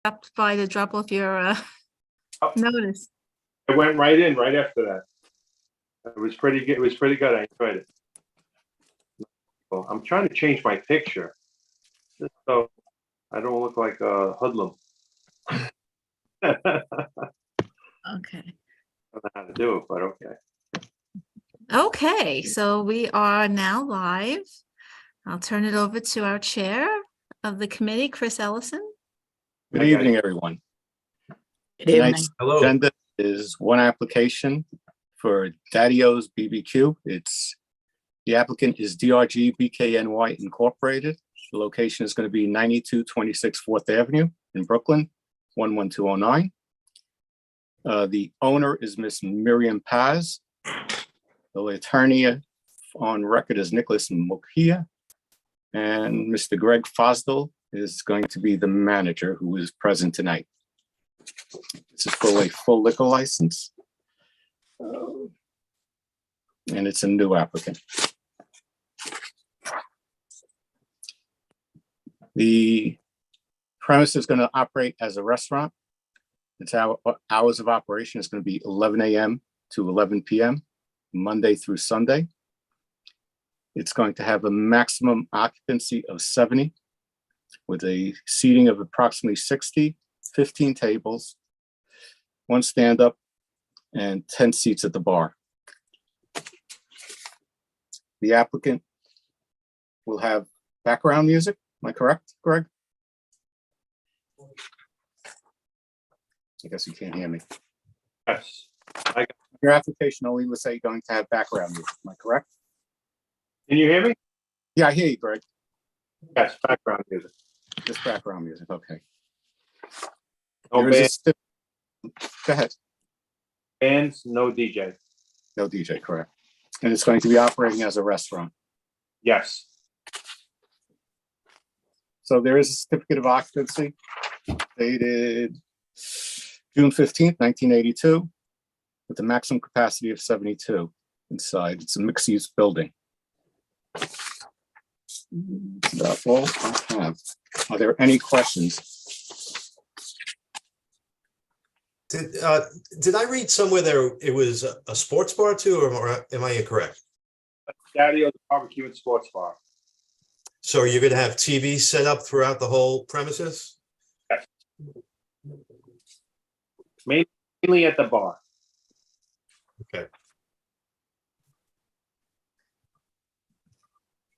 stopped by to drop off your Oh. notice. I went right in right after that. It was pretty good. It was pretty good. I enjoyed it. Well, I'm trying to change my picture just so I don't look like a hoodlum. I Okay. don't know how to do it, but okay. Okay, so we are now live. I'll turn it over to our chair of the committee, Chris Ellison. Good evening, everyone. Good evening. Tonight's agenda is one application for Daddy-O's BBQ. The applicant is DRG BKNY Incorporated. The location is going to be 9226 4th Avenue in Brooklyn, 11209. The owner is Miss Miriam Paz. The attorney on record is Nicholas Mokia. And Mr. Greg Fosdell is going to be the manager who is present tonight. This is for a full liquor license. And it's a new applicant. The premise is going to operate as a restaurant. Its hours of operation is going to be 11 a.m. to 11 p.m., Monday through Sunday. It's going to have a maximum occupancy of 70 with a seating of approximately 60, 15 tables, 1 stand-up, and 10 seats at the bar. The applicant will have background music. Am I correct, Greg? I guess you can't hear me. Yes. Your application only will say going to have background music. Am I correct? Can you hear me? Yeah, I hear you, Greg. Yes, background music. Just background music. Okay. No There is Go ahead. bands, no DJ. No DJ, correct. And it's going to be operating as a restaurant. Yes. So there is a certificate of occupancy dated June 15th, 1982, with a maximum capacity of 72 inside. It's a mixed-use building. That's all I have. Are there any questions? Did I read somewhere there it was a sports bar too, or am I incorrect? Daddy-O's Barbecue and Sports Bar. So you're going to have TV set up throughout the whole premises? Mainly at the bar. Okay.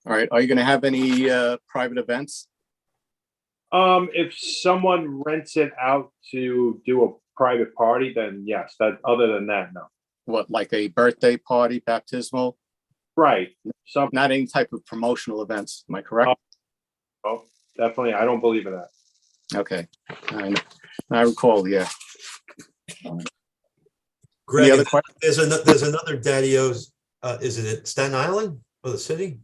All right. Are you going to have any private events? If someone rents it out to do a private party, then yes. That other than that, no. What, like a birthday party, baptismal? Right. Some Not any type of promotional events. Am I correct? oh, definitely. I don't believe in that. Okay. I recall, yeah. Greg, Any other questions? there's another Daddy-O's. Is it at Staten Island or the city?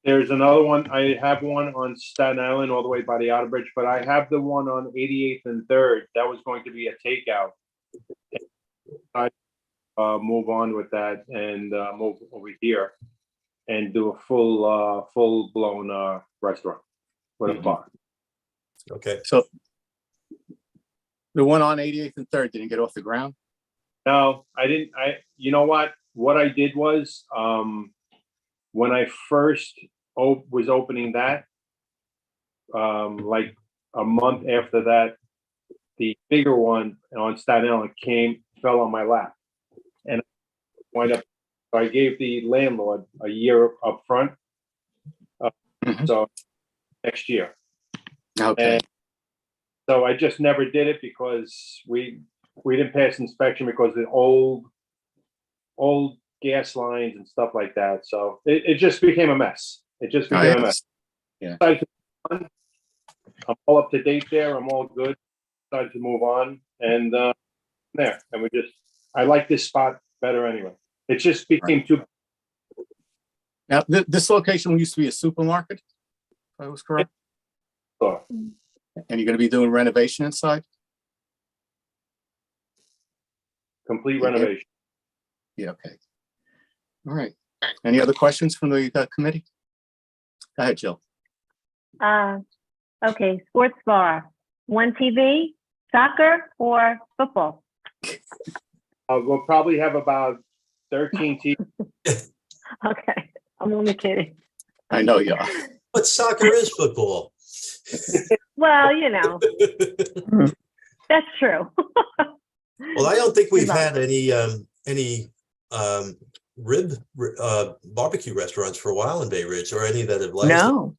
There's another one. I have one on Staten Island all the way by the Outer Bridge, but I have the one on 88th and 3rd. That was going to be a takeout. I move on with that and move over here and do a full-blown restaurant with a bar. Okay. So the one on 88th and 3rd didn't get off the ground? No, I didn't. You know what? What I did was when I first was opening that, like a month after that, the bigger one on Staten Island fell on my lap, and wind up. So I gave the landlord a year up front, so next year. Okay. And so I just never did it because we didn't pass inspection because the old gas lines and stuff like that. So it just became a mess. It just became a mess. Yeah. I'm all up to date there. I'm all good. Decided to move on and there. And I like this spot better anyway. It just became too. Now, this location used to be a supermarket, if I was correct. Sure. And you're going to be doing renovation inside? Complete renovation. Yeah, okay. All right. Any other questions from the committee? Go ahead, Jill. Okay, sports bar. one TV, soccer or football? We'll probably have about 13 teams. Okay, I'm only kidding. I know you are. But soccer is football. Well, that's true. Well, I don't think we've Good luck. had any barbecue restaurants for a while in Bay Ridge, or any that have lasted. No,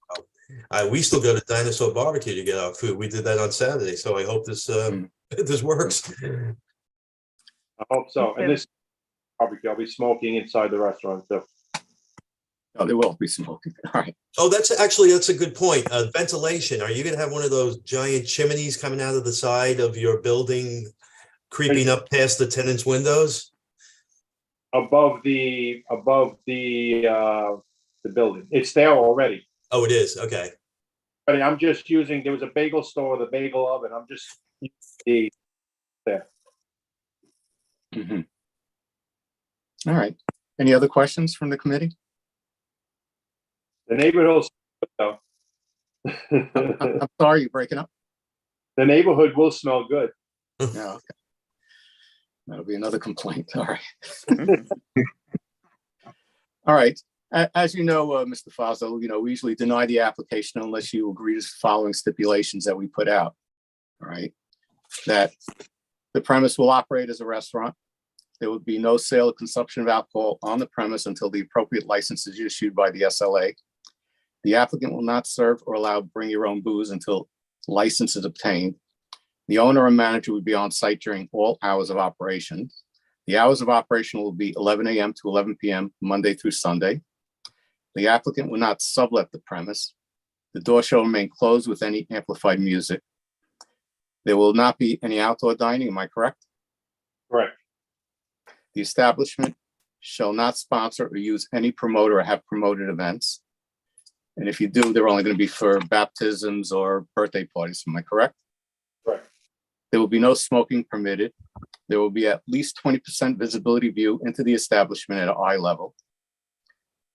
We still go to Dinosaur Barbecue to get our food. We did that on Saturday, so I hope this this works. I hope so. And this barbecue, I'll be smoking inside the restaurant too. Oh, there will be smoking. All right. Oh, that's a good point. Ventilation. Are you going to have one of those giant chimneys coming out of the side of your building, creeping up past the tenants' windows? Above the building. It's there already. Oh, it is. Okay. But I'm just using, there was a bagel store with a bagel oven. I'm just using there. Mhm. All right. Any other questions from the committee? The neighborhood, though. I'm sorry, you're breaking up. The neighborhood will smell good. Yeah, okay. That'll be another complaint. All right. All right. As you know, Mr. Fazio, we usually deny the application unless you agree to the following stipulations that we put out. All right. That the premise will operate as a restaurant. There will be no sale or consumption of alcohol on the premise until the appropriate license is issued by the SLA. The applicant will not serve or allow bring your own booze until license is obtained. The owner or manager will be on site during all hours of operation. The hours of operation will be 11 a.m. to 11 p.m. Monday through Sunday. The applicant will not sublet the premise. The door shall remain closed with any amplified music. There will not be any outdoor dining, am I correct? Correct. The establishment shall not sponsor or use any promoter or have promoted events. And if you do, they're only going to be for baptisms or birthday parties, am I correct? Correct. There will be no smoking permitted. There will be at least 20% visibility view into the establishment at eye level.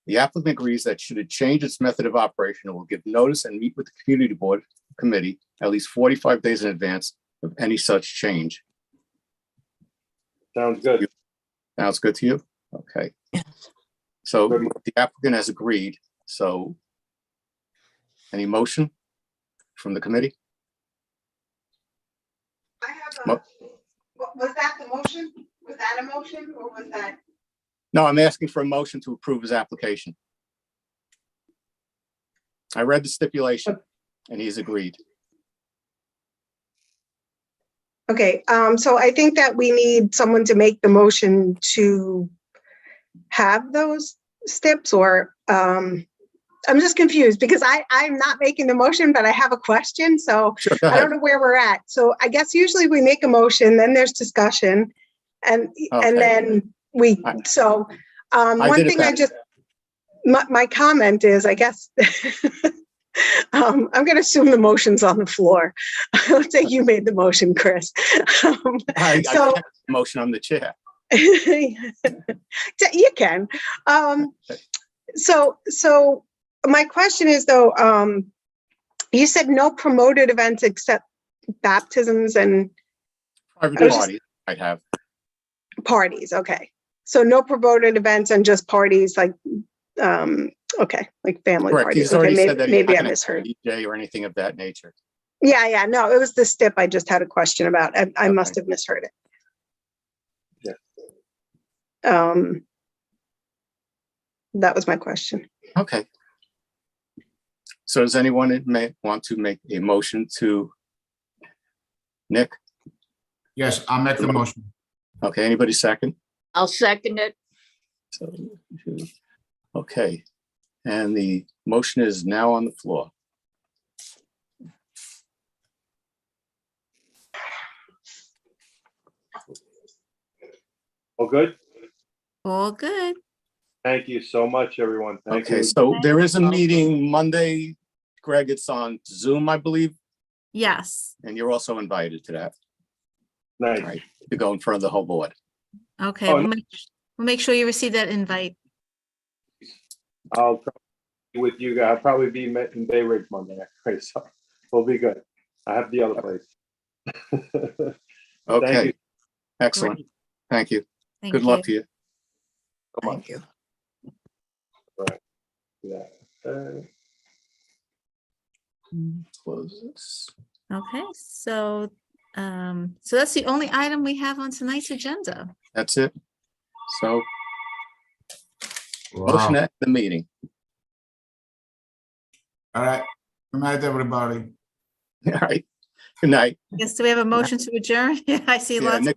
The applicant agrees that should it change its method of operation, it will give notice and meet with the community board committee at least 45 days in advance of any such change. Sounds good. Sounds good to you? Okay. So Good. the applicant has agreed. So any motion from the committee? I have Mo- was that the motion? Was that a motion or was that? No, I'm asking for a motion to approve his application. I read the stipulation and he's agreed. Okay, so I think that we need someone to make the motion to have those steps, or I'm just confused because I'm not making the motion, but I have a question. So Sure, go I ahead. don't know where we're at. So I guess usually we make a motion, then there's discussion, and Okay. then we, so I one did it thing I back. just, my comment is, I guess, I'm going to assume the motion's on the floor. Let's say you made the motion, Chris. I So- can't motion, I'm the chair. You can. So my question is though, you said no promoted events except baptisms and Private I was just- party, I'd have. parties. Okay. So no promoted events and just parties like, okay, like family Correct. parties. He's already Okay, said that he's maybe not I gonna misheard. have a DJ or anything of that nature. Yeah. No, it was the STIP I just had a question about. I must Okay. have misheard it. Yeah. That was my question. Okay. So does anyone may want to make a motion to Nick? Yes, I'll make the motion. Okay, anybody second? I'll second it. So, okay, and the motion is now on the floor. All good? All good. Thank you so much, everyone. Thank Okay, you. so there is a meeting Monday, Greg, it's on Zoom, I believe, Yes. and you're also invited to that, Nice. all right, to go in front of the whole board. Okay. Oh, We'll make sure you receive that invite. I'll probably be with you guys. I'll probably be met in Bay Ridge Monday. Okay, so we'll be good. I have the other place. Okay, you. excellent. Great. Thank you. Thank Good luck to you. Thank you. Yeah. Close this. Okay, so that's the only item we have on tonight's agenda. That's it. So motion Wow. at the meeting. All right. Good night, everybody. All right. Good night. Yes, do we have a motion to adjourn? Yeah, I see Yeah, lots. Nick